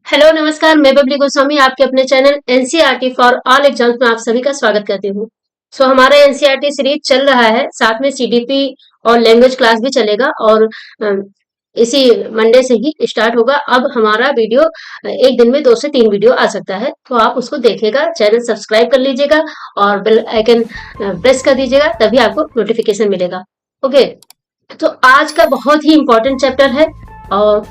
Hello नमस्कार, मैं बबली गोस्वामी आपके अपने channel NCERT for all exams में आप सभी का स्वागत करती हूँ। हमारा एनसीईआरटी सीरीज चल रहा है, साथ में सीडीपी और लैंग्वेज क्लास भी चलेगा और इसी मंडे से ही स्टार्ट होगा। अब हमारा वीडियो एक दिन में 2 से 3 वीडियो आ सकता है, तो आप उसको देखिएगा, चैनल सब्सक्राइब कर लीजिएगा और बेल आइकन प्रेस कर दीजिएगा, तभी आपको नोटिफिकेशन मिलेगा। ओके, तो आज का बहुत ही इंपॉर्टेंट चैप्टर है और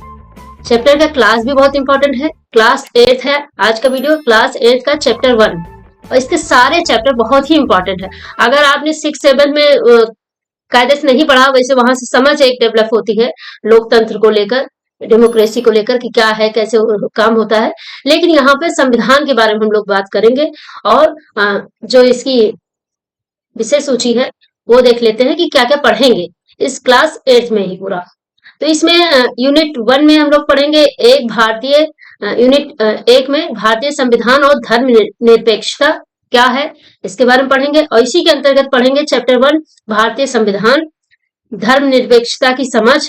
चैप्टर का क्लास भी बहुत इंपॉर्टेंट है। क्लास 8 है आज का वीडियो, क्लास 8 का चैप्टर 1 और इसके सारे चैप्टर बहुत ही इंपॉर्टेंट है। अगर आपने 6-7 में कायदे से नहीं पढ़ा, वैसे वहां से समझ एक डेवलप होती है लोकतंत्र को लेकर, डेमोक्रेसी को लेकर कि क्या है, कैसे काम होता है। लेकिन यहाँ पे संविधान के बारे में हम लोग बात करेंगे और जो इसकी विषय सूची है वो देख लेते हैं कि क्या क्या पढ़ेंगे इस क्लास 8 में ही पूरा। तो इसमें यूनिट 1 में हम लोग पढ़ेंगे एक भारतीय यूनिट 1 में भारतीय संविधान और धर्म निरपेक्षता क्या है, इसके बारे में पढ़ेंगे। और इसी के अंतर्गत पढ़ेंगे चैप्टर 1 भारतीय संविधान धर्म निरपेक्षता की समझ।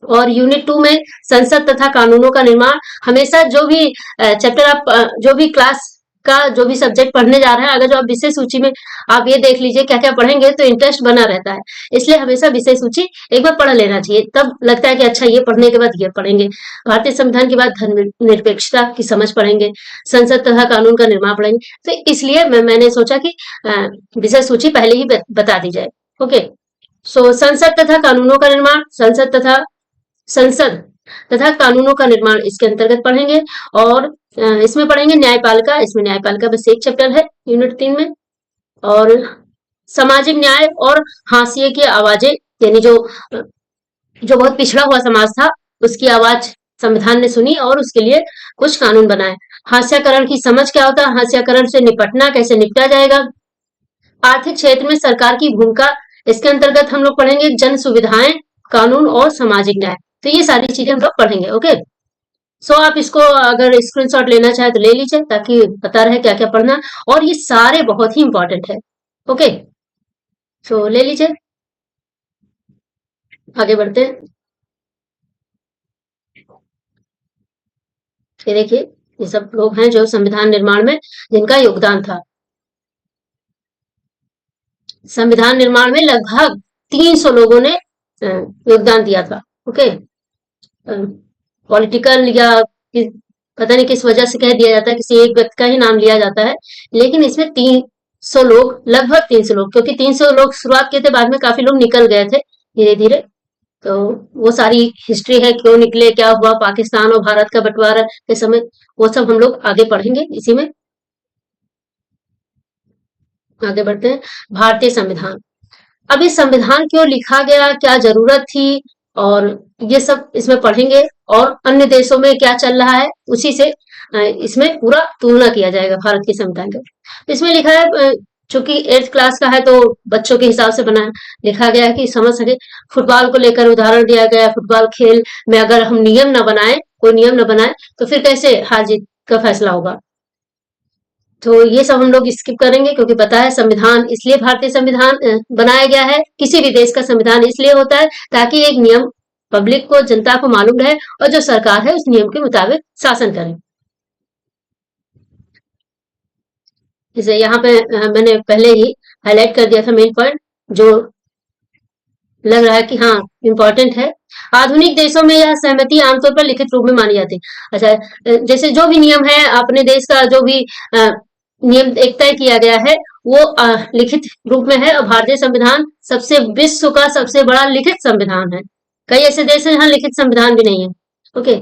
और यूनिट 2 में संसद तथा कानूनों का निर्माण। हमेशा जो भी चैप्टर आप जो भी क्लास का जो भी सब्जेक्ट पढ़ने जा रहे हैं, अगर जो आप विषय सूची में आप ये देख लीजिए क्या क्या पढ़ेंगे तो इंटरेस्ट बना रहता है। इसलिए हमेशा विषय सूची एक बार पढ़ लेना चाहिए, तब लगता है कि अच्छा ये पढ़ने के बाद ये पढ़ेंगे। भारतीय संविधान के बाद धर्म निरपेक्षता की समझ पढ़ेंगे, संसद तथा कानून का निर्माण पढ़ेंगे। तो इसलिए मैंने सोचा कि विषय सूची पहले ही बता दी जाए। ओके, संसद तथा कानूनों का निर्माण, संसद तथा कानूनों का निर्माण इसके अंतर्गत पढ़ेंगे। और इसमें पढ़ेंगे न्यायपालिका, इसमें न्यायपालिका बस एक चैप्टर है यूनिट 3 में। और सामाजिक न्याय और हाशिए की आवाजें, यानी जो बहुत पिछड़ा हुआ समाज था उसकी आवाज संविधान ने सुनी और उसके लिए कुछ कानून बनाए। हास्याकरण की समझ क्या होता है, हास्याकरण से निपटना, कैसे निपटा जाएगा। आर्थिक क्षेत्र में सरकार की भूमिका, इसके अंतर्गत हम लोग पढ़ेंगे जन सुविधाएं, कानून और सामाजिक न्याय। तो ये सारी चीजें हम लोग पढ़ेंगे। ओके, आप इसको अगर स्क्रीनशॉट लेना चाहे तो ले लीजिए, ताकि पता रहे क्या क्या पढ़ना। और ये सारे बहुत ही इंपॉर्टेंट है। ओके, ले लीजिए, आगे बढ़ते हैं। ये देखिए, ये सब लोग हैं जो संविधान निर्माण में जिनका योगदान था। संविधान निर्माण में लगभग 300 लोगों ने योगदान दिया था। ओके, पॉलिटिकल या पता नहीं किस वजह से कह दिया जाता है, किसी एक व्यक्ति का ही नाम लिया जाता है, लेकिन इसमें 300 लोग, लगभग 300 लोग, क्योंकि 300 लोग शुरुआत किए थे, बाद में काफी लोग निकल गए थे धीरे धीरे। तो वो सारी हिस्ट्री है, क्यों निकले, क्या हुआ, पाकिस्तान और भारत का बंटवारा के समय, वो सब हम लोग आगे पढ़ेंगे इसी में। आगे बढ़ते हैं। भारतीय संविधान, अब ये संविधान क्यों लिखा गया, क्या जरूरत थी, और ये सब इसमें पढ़ेंगे। और अन्य देशों में क्या चल रहा है उसी से इसमें पूरा तुलना किया जाएगा भारत के संविधान का। इसमें लिखा है, चूंकि 8th क्लास का है तो बच्चों के हिसाब से बना लिखा गया है कि समझ सके। फुटबॉल को लेकर उदाहरण दिया गया है। फुटबॉल खेल में अगर हम नियम न बनाए, कोई नियम न बनाए, तो फिर कैसे हार जीत का फैसला होगा। तो ये सब हम लोग स्किप करेंगे, क्योंकि पता है संविधान इसलिए भारतीय संविधान बनाया गया है। किसी भी देश का संविधान इसलिए होता है ताकि एक नियम पब्लिक को, जनता को मालूम रहे और जो सरकार है उस नियम के मुताबिक शासन करे। जैसे यहाँ पे मैंने पहले ही हाईलाइट कर दिया था मेन पॉइंट, जो लग रहा है कि हाँ इंपॉर्टेंट है। आधुनिक देशों में यह सहमति आमतौर पर लिखित रूप में मानी जाती है। अच्छा, जैसे जो भी नियम है अपने देश का, जो भी नियम एक तय किया गया है, वो लिखित रूप में है। और भारतीय संविधान सबसे विश्व का सबसे बड़ा लिखित संविधान है। कई ऐसे देश हैं जहाँ लिखित संविधान भी नहीं है। ओके,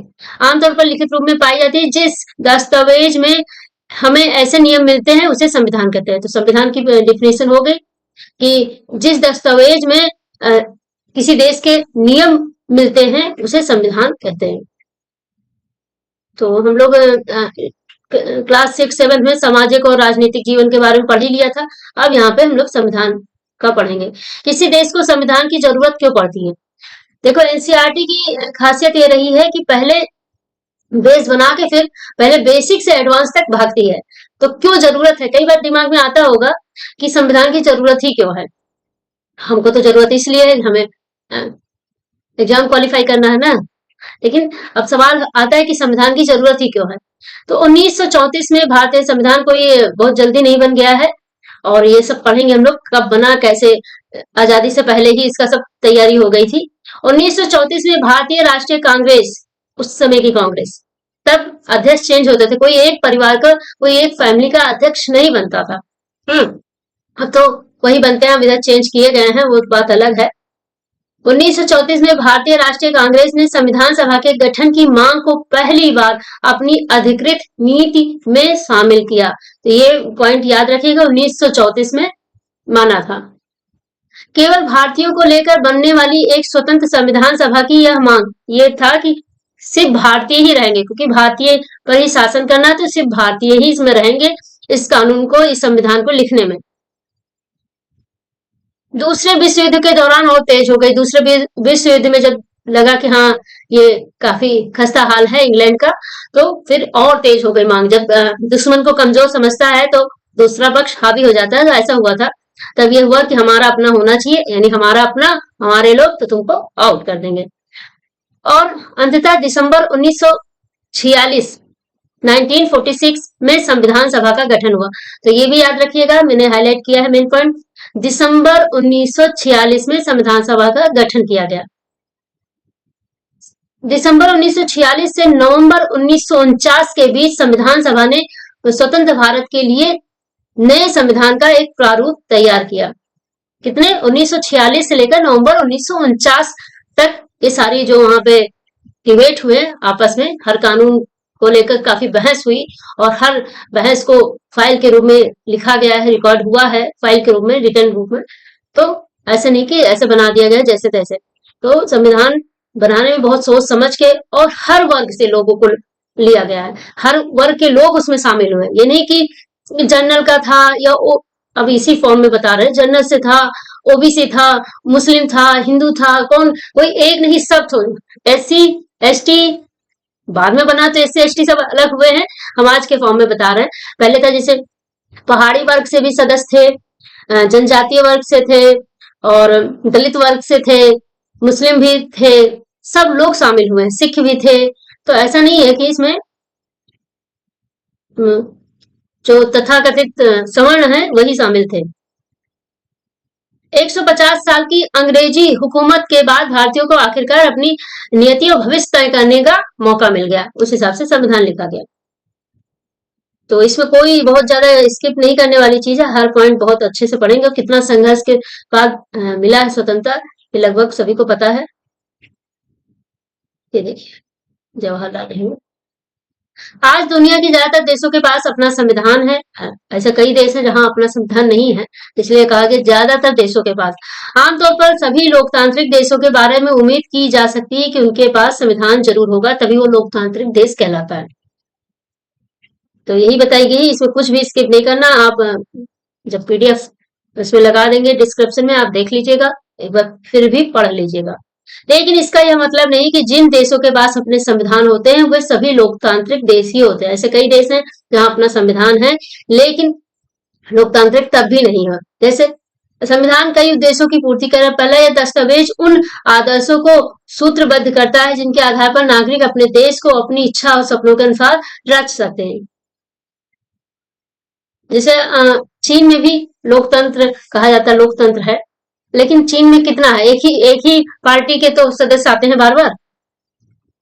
आमतौर पर लिखित रूप में पाई जाती है। जिस दस्तावेज में हमें ऐसे नियम मिलते हैं उसे संविधान कहते हैं। तो संविधान की डिफिनेशन हो गई कि जिस दस्तावेज में किसी देश के नियम मिलते हैं उसे संविधान कहते हैं। तो हम लोग क्लास 6-7 में सामाजिक और राजनीतिक जीवन के बारे में पढ़ ही लिया था। अब यहाँ पे हम लोग संविधान का पढ़ेंगे। किसी देश को संविधान की जरूरत क्यों पड़ती है। देखो, एनसीईआरटी की खासियत ये रही है कि पहले बेस बना के फिर पहले बेसिक से एडवांस तक भागती है। तो क्यों जरूरत है, कई बार दिमाग में आता होगा कि संविधान की जरूरत ही क्यों है। हमको तो जरूरत इसलिए है, हमें एग्जाम क्वालिफाई करना है ना, लेकिन अब सवाल आता है कि संविधान की जरूरत ही क्यों है। तो 1934 में भारतीय संविधान कोई बहुत जल्दी नहीं बन गया है, और ये सब पढ़ेंगे हम लोग कब बना, कैसे। आजादी से पहले ही इसका सब तैयारी हो गई थी। 1934 में भारतीय राष्ट्रीय कांग्रेस, उस समय की कांग्रेस, तब अध्यक्ष चेंज होते थे, कोई एक परिवार का, कोई एक फैमिली का अध्यक्ष नहीं बनता था। अब तो वही बनते हैं, अब इधर चेंज किए गए हैं, वो बात अलग है। 1934 में भारतीय राष्ट्रीय कांग्रेस ने संविधान सभा के गठन की मांग को पहली बार अपनी अधिकृत नीति में शामिल किया। तो ये पॉइंट याद रखिएगा, 1934 में माना था। केवल भारतीयों को लेकर बनने वाली एक स्वतंत्र संविधान सभा की यह मांग ये था कि सिर्फ भारतीय ही रहेंगे, क्योंकि भारतीय पर ही शासन करना, तो सिर्फ भारतीय ही इसमें रहेंगे, इस कानून को, इस संविधान को लिखने में। दूसरे विश्व युद्ध के दौरान और तेज हो गई। दूसरे विश्व युद्ध में जब लगा कि हाँ ये काफी खस्ता हाल है इंग्लैंड का, तो फिर और तेज हो गई मांग। जब दुश्मन को कमजोर समझता है तो दूसरा पक्ष हावी हो जाता है, तो ऐसा हुआ था। तब ये हुआ कि हमारा अपना होना चाहिए, यानी हमारा अपना, हमारे लोग, तो तुमको आउट कर देंगे। और अंततः दिसंबर 1946 1946 में संविधान सभा का गठन हुआ। तो ये भी याद रखिएगा, मैंने हाईलाइट किया है मेन पॉइंट। दिसंबर 1946 में संविधान सभा का गठन किया गया। दिसंबर 1946 से नवंबर 1949 के बीच संविधान सभा ने स्वतंत्र भारत के लिए नए संविधान का एक प्रारूप तैयार किया। कितने, 1946 से लेकर नवंबर 1949 तक ये सारी जो वहां पे डिबेट हुए आपस में, हर कानून को लेकर काफी बहस हुई, और हर बहस को फाइल के रूप में लिखा गया है, रिकॉर्ड हुआ है फाइल के रूप में, रिटर्न रूप में। तो ऐसे नहीं कि ऐसे बना दिया गया जैसे तैसे। तो संविधान बनाने में बहुत सोच समझ के और हर वर्ग से लोगों को लिया गया है, हर वर्ग के लोग उसमें शामिल हुए। ये नहीं कि जनरल का था या अब इसी फॉर्म में बता रहे, जनरल से था, ओबीसी था, मुस्लिम था, हिंदू था, कौन, कोई एक नहीं, सब थे। एससी एसटी बाद में बना, तो एससी एसटी सब अलग हुए हैं, हम आज के फॉर्म में बता रहे हैं। पहले था जैसे पहाड़ी वर्ग से भी सदस्य थे, जनजातीय वर्ग से थे, और दलित वर्ग से थे, मुस्लिम भी थे, सब लोग शामिल हुए, सिख भी थे। तो ऐसा नहीं है कि इसमें जो तथाकथित सवर्ण है वही शामिल थे। 150 साल की अंग्रेजी हुकूमत के बाद भारतीयों को आखिरकार अपनी नियति और भविष्य तय करने का मौका मिल गया, उस हिसाब से संविधान लिखा गया। तो इसमें कोई बहुत ज्यादा स्किप नहीं करने वाली चीज है, हर पॉइंट बहुत अच्छे से पढ़ेंगे। कितना संघर्ष के बाद मिला है स्वतंत्रता, ये लगभग सभी को पता है। ये देखिए जवाहरलाल नेहरू। आज दुनिया के ज्यादातर देशों के पास अपना संविधान है। ऐसे कई देश हैं जहां अपना संविधान नहीं है, इसलिए कहा गया ज्यादातर देशों के पास। आमतौर पर सभी लोकतांत्रिक देशों के बारे में उम्मीद की जा सकती है कि उनके पास संविधान जरूर होगा, तभी वो लोकतांत्रिक देश कहलाता है। तो यही बताई गई, इसमें कुछ भी स्किप नहीं करना। आप जब पीडीएफ इसमें लगा देंगे डिस्क्रिप्शन में, आप देख लीजिएगा, एक बार फिर भी पढ़ लीजिएगा। लेकिन इसका यह मतलब नहीं कि जिन देशों के पास अपने संविधान होते हैं वे सभी लोकतांत्रिक देश ही होते हैं। ऐसे कई देश हैं जहां अपना संविधान है लेकिन लोकतांत्रिक तब भी नहीं है। जैसे संविधान कई उद्देश्यों की पूर्ति कर, पहला यह दस्तावेज उन आदर्शों को सूत्रबद्ध करता है जिनके आधार पर नागरिक अपने देश को अपनी इच्छा और सपनों के अनुसार रच सकते हैं। जैसे चीन में भी लोकतंत्र कहा जाता है, लोकतंत्र है, लेकिन चीन में कितना है, एक ही पार्टी के तो सदस्य आते हैं बार बार,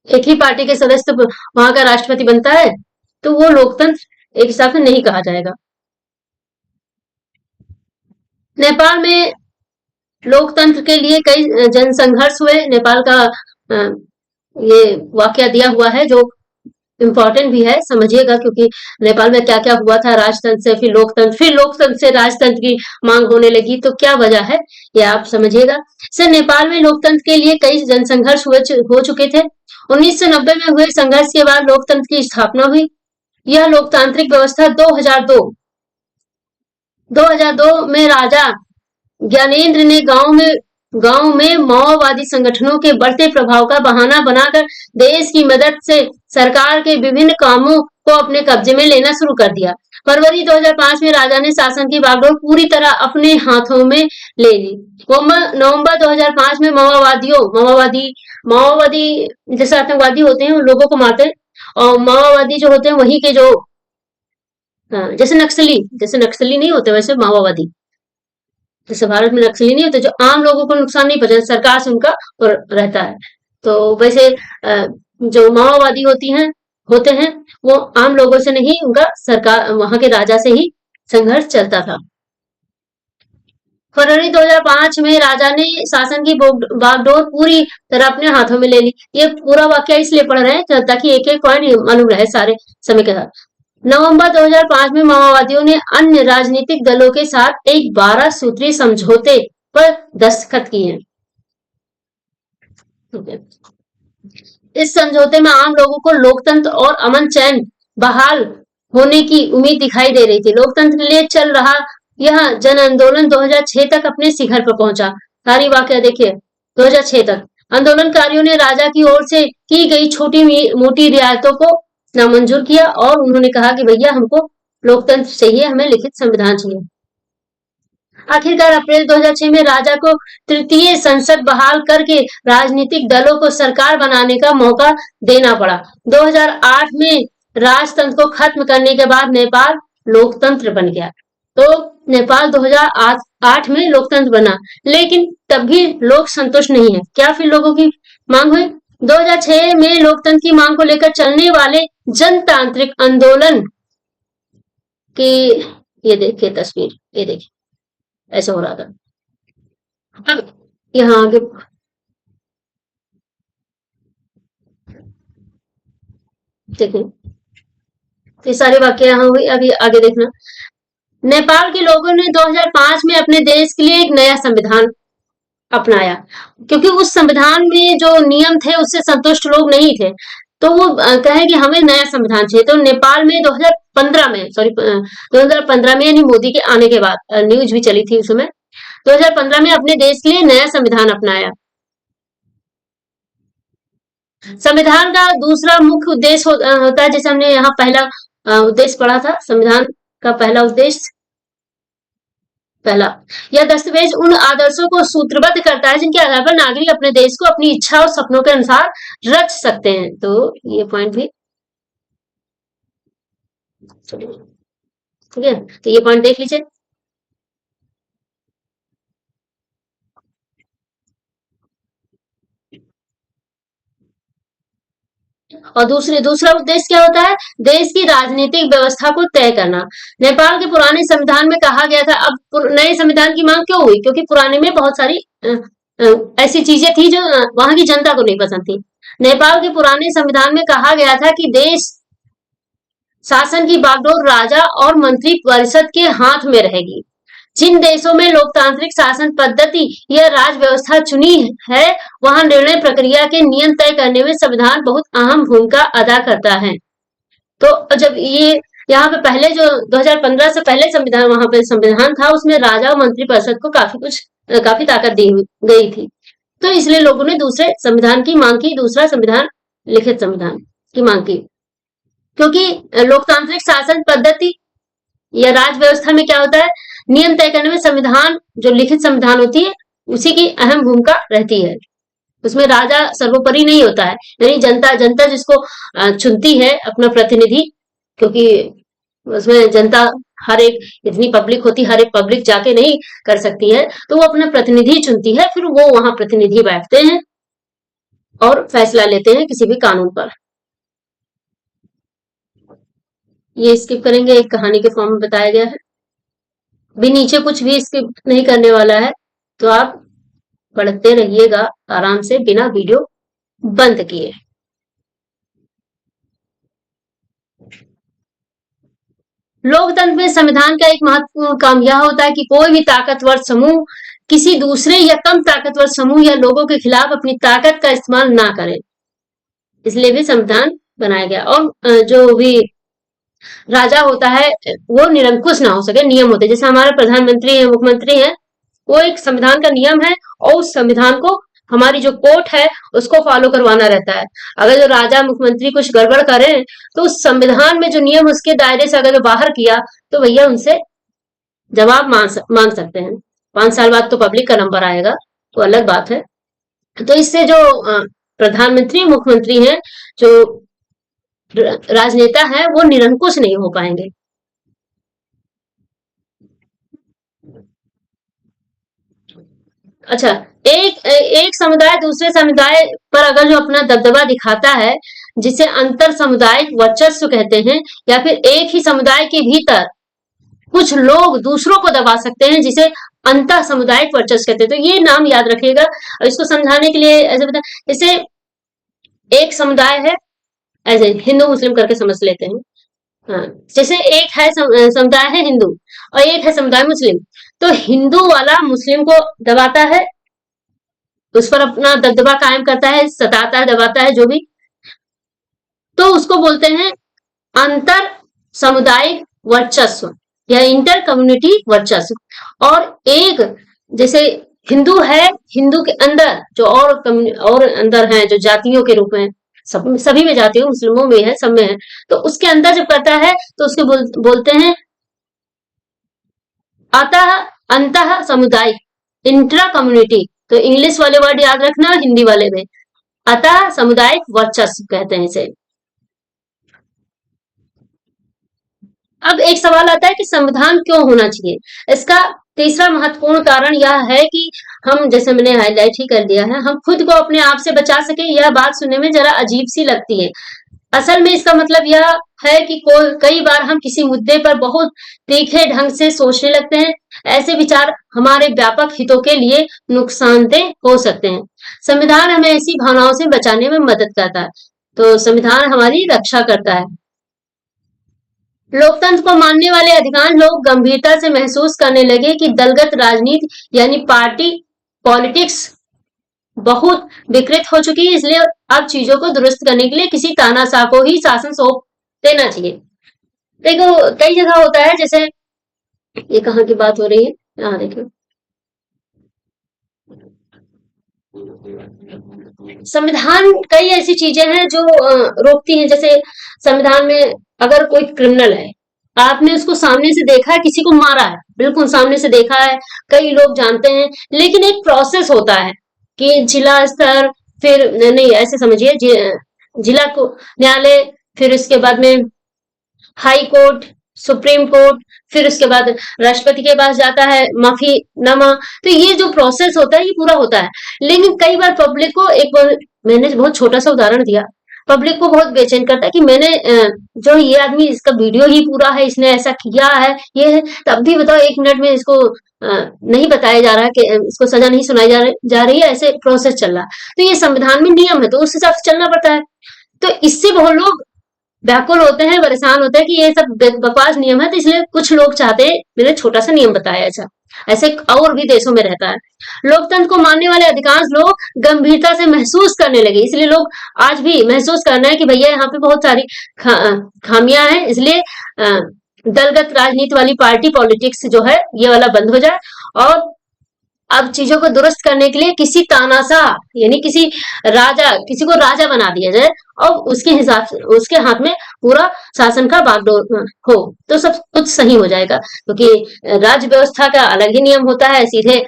एक ही पार्टी के सदस्य तो वहां का राष्ट्रपति बनता है, तो वो लोकतंत्र एक हिसाब से नहीं कहा जाएगा। नेपाल में लोकतंत्र के लिए कई जनसंघर्ष हुए। नेपाल का ये वाकया दिया हुआ है जो इम्पोर्टेंट भी है, समझिएगा, क्योंकि नेपाल में क्या क्या हुआ था, राजतंत्र से फिर लोकतंत्र, फिर लोकतंत्र से राजतंत्र की मांग होने लगी, तो क्या वजह है ये आप समझिएगा। सर नेपाल में लोकतंत्र के लिए कई जनसंघर्ष हो चुके थे। 1990 में हुए संघर्ष के बाद लोकतंत्र की स्थापना हुई। यह लोकतांत्रिक व्यवस्था 2002 में राजा ज्ञानेंद्र ने गांव में माओवादी संगठनों के बढ़ते प्रभाव का बहाना बनाकर देश की मदद से सरकार के विभिन्न कामों को अपने कब्जे में लेना शुरू कर दिया। फरवरी 2005 में राजा ने शासन की बागडोर पूरी तरह अपने हाथों में ले ली। नवंबर 2005 में माओवादी माओवादी जैसे आतंकवादी होते हैं, उन लोगों को मारते हैं, और माओवादी जो होते हैं वही के जो जैसे नक्सली नहीं होते वैसे माओवादी, जैसे भारत में नक्सली नहीं होते, जो आम लोगों को नुकसान नहीं पहुंचाते, सरकार से उनका रहता है। तो वैसे जो माओवादी होते हैं, वो आम लोगों से नहीं, उनका सरकार वहां के राजा से ही संघर्ष चलता था। फरवरी 2005 में राजा ने शासन की बागडोर पूरी तरह अपने हाथों में ले ली। ये पूरा वाक्य इसलिए पढ़ रहे हैं ताकि एक एक पॉइंट मालूम रहे सारे समय के साथ। नवंबर 2005 में माओवादियों ने अन्य राजनीतिक दलों के साथ एक 12 सूत्रीय समझौते पर दस्तखत किए। इस समझौते में आम लोगों को लोकतंत्र और अमन चैन बहाल होने की उम्मीद दिखाई दे रही थी। लोकतंत्र के लिए चल रहा यह जन आंदोलन 2006 तक अपने शिखर पर पहुंचा। सारी वाकया देखिए, 2006 तक आंदोलनकारियों ने राजा की ओर से की गई छोटी मोटी रियायतों को नामंजूर किया और उन्होंने कहा कि भैया हमको लोकतंत्र चाहिए, हमें लिखित संविधान चाहिए। आखिरकार अप्रैल 2006 में राजा को तृतीय संसद बहाल करके राजनीतिक दलों को सरकार बनाने का मौका देना पड़ा। 2008 में राजतंत्र को खत्म करने के बाद नेपाल लोकतंत्र बन गया। तो नेपाल 2008 में लोकतंत्र बना, लेकिन तब भी लोग संतुष्ट नहीं है। क्या फिर लोगों की मांग हुई? 2006 में लोकतंत्र की मांग को लेकर चलने वाले जनतांत्रिक आंदोलन की ये देखिए तस्वीर, ये देखिए ऐसा हो रहा था। अब यहाँ आगे देखिए, ये सारे वाक्य यहाँ हुई, अभी आगे देखना। नेपाल के लोगों ने 2005 में अपने देश के लिए एक नया संविधान अपनाया, क्योंकि उस संविधान में जो नियम थे उससे संतुष्ट लोग नहीं थे। तो वो कहे कि हमें नया संविधान चाहिए। तो नेपाल में 2015 में, सॉरी 2015 में, यानी मोदी के आने के बाद न्यूज भी चली थी उस समय, 2015 में अपने देश के लिए नया संविधान अपनाया। संविधान का दूसरा मुख्य उद्देश्य होता है, जैसे हमने यहाँ पहला उद्देश्य पढ़ा था, संविधान का पहला उद्देश्य, पहला, यह दस्तावेज उन आदर्शों को सूत्रबद्ध करता है जिनके आधार पर नागरिक अपने देश को अपनी इच्छा और सपनों के अनुसार रच सकते हैं। तो ये पॉइंट भी ठीक है, तो ये पॉइंट देख लीजिए। और दूसरा उद्देश्य क्या होता है? देश की राजनीतिक व्यवस्था को तय करना। नेपाल के पुराने संविधान में कहा गया था, अब नए संविधान की मांग क्यों हुई? क्योंकि पुराने में बहुत सारी ऐसी चीजें थी जो वहां की जनता को नहीं पसंद थी। नेपाल के पुराने संविधान में कहा गया था कि देश शासन की बागडोर राजा और मंत्री परिषद के हाथ में रहेगी। जिन देशों में लोकतांत्रिक शासन पद्धति या राज व्यवस्था चुनी है, वहां निर्णय प्रक्रिया के नियम तय करने में संविधान बहुत अहम भूमिका अदा करता है। तो जब ये यहाँ पे पहले जो 2015 से पहले संविधान, वहां पे संविधान था, उसमें राजा और मंत्री परिषद को काफी ताकत दी गई थी। तो इसलिए लोगों ने दूसरे संविधान की मांग की, दूसरा संविधान, लिखित संविधान की मांग की। क्योंकि लोकतांत्रिक शासन पद्धति या राज व्यवस्था में क्या होता है? नियम तय करने में संविधान, जो लिखित संविधान होती है, उसी की अहम भूमिका रहती है। उसमें राजा सर्वोपरि नहीं होता है, यानी जनता जिसको चुनती है अपना प्रतिनिधि, क्योंकि उसमें जनता हर एक, इतनी पब्लिक होती, हर एक पब्लिक जाके नहीं कर सकती है, तो वो अपना प्रतिनिधि चुनती है, फिर वो वहां प्रतिनिधि बैठते हैं और फैसला लेते हैं किसी भी कानून पर। ये स्किप करेंगे, एक कहानी के फॉर्म में बताया गया है, भी नीचे कुछ भी स्किप नहीं करने वाला है, तो आप पढ़ते रहिएगा आराम से बिना वीडियो बंद किए। लोकतंत्र में संविधान का एक महत्वपूर्ण काम यह होता है कि कोई भी ताकतवर समूह किसी दूसरे या कम ताकतवर समूह या लोगों के खिलाफ अपनी ताकत का इस्तेमाल ना करे, इसलिए भी संविधान बनाया गया। और जो भी राजा होता है वो निरंकुश ना हो सके, नियम होते हैं, जैसे हमारे प्रधानमंत्री है, मुख्यमंत्री है, वो एक संविधान का नियम है और उस संविधान को हमारी जो कोर्ट है उसको फॉलो करवाना रहता है। अगर जो राजा मुख्यमंत्री कुछ गड़बड़ करें तो उस संविधान में जो नियम, उसके दायरे से अगर जो बाहर किया तो भैया उनसे जवाब मांग सकते हैं। 5 साल बाद तो पब्लिक का नंबर आएगा, तो अलग बात है। तो इससे जो प्रधानमंत्री मुख्यमंत्री हैं, जो राजनेता है, वो निरंकुश नहीं हो पाएंगे। अच्छा, एक एक समुदाय दूसरे समुदाय पर अगर जो अपना दबदबा दिखाता है, जिसे अंतर सामुदायिक वर्चस्व कहते हैं, या फिर एक ही समुदाय के भीतर कुछ लोग दूसरों को दबा सकते हैं, जिसे अंतर सामुदायिक वर्चस्व कहते हैं। तो ये नाम याद रखिएगा, और इसको समझाने के लिए ऐसे बता, जैसे एक समुदाय है, ऐसे हिंदू मुस्लिम करके समझ लेते हैं। हाँ, जैसे एक है समुदाय है हिंदू, और एक है समुदाय मुस्लिम। तो हिंदू वाला मुस्लिम को दबाता है, उस पर अपना दबदबा कायम करता है, सताता है, दबाता है, जो भी, तो उसको बोलते हैं अंतर सामुदायिक वर्चस्व या इंटर कम्युनिटी वर्चस्व। और एक जैसे हिंदू है, हिंदू के अंदर जो और अंदर हैं, जो जातियों के रूप में, सब सभी में जाति हो, मुस्लिमों में है, सब में है, तो उसके अंदर जब करता है तो उसको बोलते हैं अतः अंतः सामुदायिक इंट्रा कम्युनिटी। तो इंग्लिश वाले वर्ड याद रखना, हिंदी वाले में अतः सामुदायिक वर्चस्व कहते हैं इसे। अब एक सवाल आता है कि संविधान क्यों होना चाहिए। इसका तीसरा महत्वपूर्ण कारण यह है कि हम, जैसे मैंने हाईलाइट ही कर दिया है, हम खुद को अपने आप से बचा सके। यह बात सुनने में जरा अजीब सी लगती है। असल में इसका मतलब यह है कि कई बार हम किसी मुद्दे पर बहुत तीखे ढंग से सोचने लगते हैं। ऐसे विचार हमारे व्यापक हितों के लिए नुकसानदेह हो सकते हैं। संविधान हमें ऐसी भावनाओं से बचाने में मदद करता है। तो संविधान हमारी रक्षा करता है। लोकतंत्र को मानने वाले अधिकांश लोग गंभीरता से महसूस करने लगे कि दलगत राजनीति यानी पार्टी पॉलिटिक्स बहुत विकृत हो चुकी है, इसलिए अब चीजों को दुरुस्त करने के लिए किसी तानाशाह को ही शासन सौंप देना चाहिए। देखो, कई जगह होता है, जैसे ये कहाँ की बात हो रही है, यहाँ देखो, संविधान कई ऐसी चीजें हैं जो रोकती हैं। जैसे संविधान में अगर कोई क्रिमिनल है, आपने उसको सामने से देखा है, किसी को मारा है, बिल्कुल सामने से देखा है, कई लोग जानते हैं, लेकिन एक प्रोसेस होता है कि जिला स्तर, फिर नहीं, ऐसे समझिए, जिला को न्यायालय, फिर उसके बाद में हाई कोर्ट, सुप्रीम कोर्ट, फिर उसके बाद राष्ट्रपति के पास जाता है माफीनामा। तो ये जो प्रोसेस होता है, ये पूरा होता है। लेकिन कई बार पब्लिक को, मैंने बहुत छोटा सा उदाहरण दिया, पब्लिक को बहुत बेचैन करता है कि मैंने जो ये आदमी, इसका वीडियो ही पूरा है, इसने ऐसा किया है, ये है, तब भी बताओ 1 मिनट में इसको नहीं बताया जा रहा है कि इसको सजा नहीं सुनाई जा रही है, ऐसे प्रोसेस चल रहा है। तो ये संविधान में नियम है, तो उस हिसाब से चलना पड़ता है। तो इससे बहुत लोग व्याकुल होते हैं, परेशान होते हैं कि ये सब बकवास नियम है, तो इसलिए कुछ लोग चाहते हैं मैंने छोटा सा नियम बताया। अच्छा, ऐसे और भी देशों में रहता है। लोकतंत्र को मानने वाले अधिकांश लोग गंभीरता से महसूस करने लगे, इसलिए लोग आज भी महसूस करना है कि भैया यहाँ पे बहुत सारी खामियां हैं, इसलिए दलगत राजनीति वाली पार्टी पॉलिटिक्स जो है, ये वाला बंद हो जाए, और अब चीजों को दुरुस्त करने के लिए किसी तानाशाह यानी किसी किसी को राजा बना दिया जाए, और उसके हिसाब से उसके हाथ में पूरा शासन का बागडोर हो, तो सब कुछ सही हो जाएगा। क्योंकि राज्य व्यवस्था का अलग ही नियम होता है, सीधे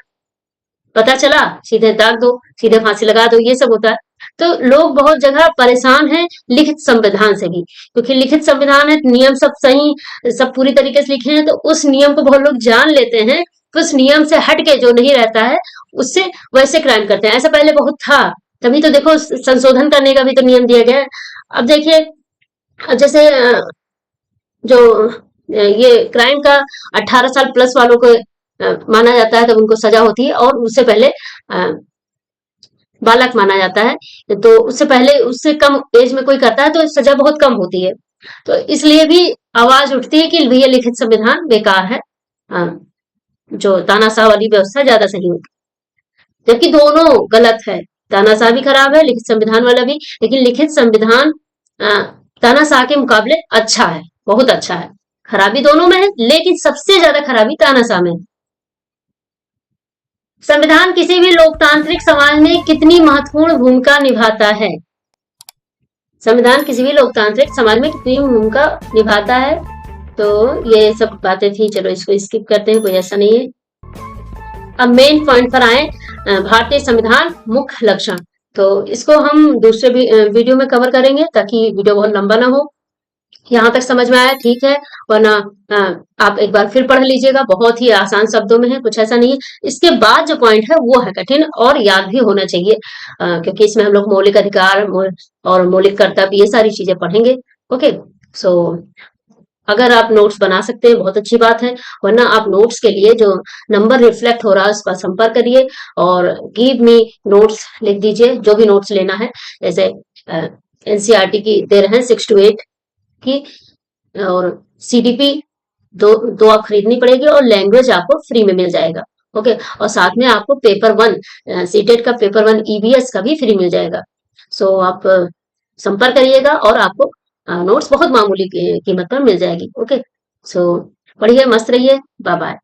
पता चला सीधे दाग दो, सीधे फांसी लगा दो, ये सब होता है। तो लोग बहुत जगह परेशान हैं लिखित संविधान से भी, क्योंकि लिखित संविधान है, नियम सब सही, सब पूरी तरीके से लिखे हैं, तो उस नियम को बहुत लोग जान लेते हैं, उस नियम से हट के जो नहीं रहता है, उससे वैसे क्राइम करते हैं। ऐसा पहले बहुत था, तभी तो देखो संशोधन करने का भी तो नियम दिया गया है। अब देखिए, जैसे जो ये क्राइम का 18 साल प्लस वालों को माना जाता है, तब उनको सजा होती है, और उससे पहले बालक माना जाता है, तो उससे पहले, उससे कम एज में कोई करता है तो सजा बहुत कम होती है। तो इसलिए भी आवाज उठती है कि भैया लिखित संविधान बेकार है, जो तानाशाह वाली व्यवस्था ज्यादा सही होती, जबकि दोनों गलत है। तानाशाह भी खराब है, लिखित संविधान वाला भी, लेकिन लिखित संविधान तानाशाह के मुकाबले अच्छा है, बहुत अच्छा है। खराबी दोनों में है, लेकिन सबसे ज्यादा खराबी तानाशाह में है। संविधान किसी भी लोकतांत्रिक समाज में कितनी महत्वपूर्ण भूमिका निभाता है। संविधान किसी भी लोकतांत्रिक समाज में कितनी भूमिका निभाता है, तो ये सब बातें थी, चलो इसको स्किप करते हैं, कोई ऐसा नहीं है। अब मेन पॉइंट पर आए, भारतीय संविधान मुख्य लक्षण। तो इसको हम दूसरे वीडियो में कवर करेंगे ताकि वीडियो बहुत लंबा ना हो। यहाँ तक समझ में आया ठीक है, वरना आप एक बार फिर पढ़ लीजिएगा, बहुत ही आसान शब्दों में है, कुछ ऐसा नहीं है। इसके बाद जो पॉइंट है वो है कठिन और याद भी होना चाहिए, क्योंकि इसमें हम लोग मौलिक अधिकार और मौलिक कर्तव्य ये सारी चीजें पढ़ेंगे। ओके, सो अगर आप नोट्स बना सकते हैं बहुत अच्छी बात है, वरना आप नोट्स के लिए जो नंबर रिफ्लेक्ट हो रहा है उस पर संपर्क करिए और गिव मी नोट्स लिख दीजिए, जो भी नोट्स लेना है। जैसे एनसीईआरटी की दे रहे हैं 6 to 8 की, और सीडीपी दो दो आप खरीदनी पड़ेगी और लैंग्वेज आपको फ्री में मिल जाएगा। ओके, और साथ में आपको पेपर 1 सीटेट का पेपर 1 ईबीएस का भी फ्री मिल जाएगा। सो आप संपर्क करिएगा और आपको नोट्स बहुत मामूली कीमत पर मिल जाएगी। ओके, सो पढ़िए, मस्त रहिए, बाय बाय।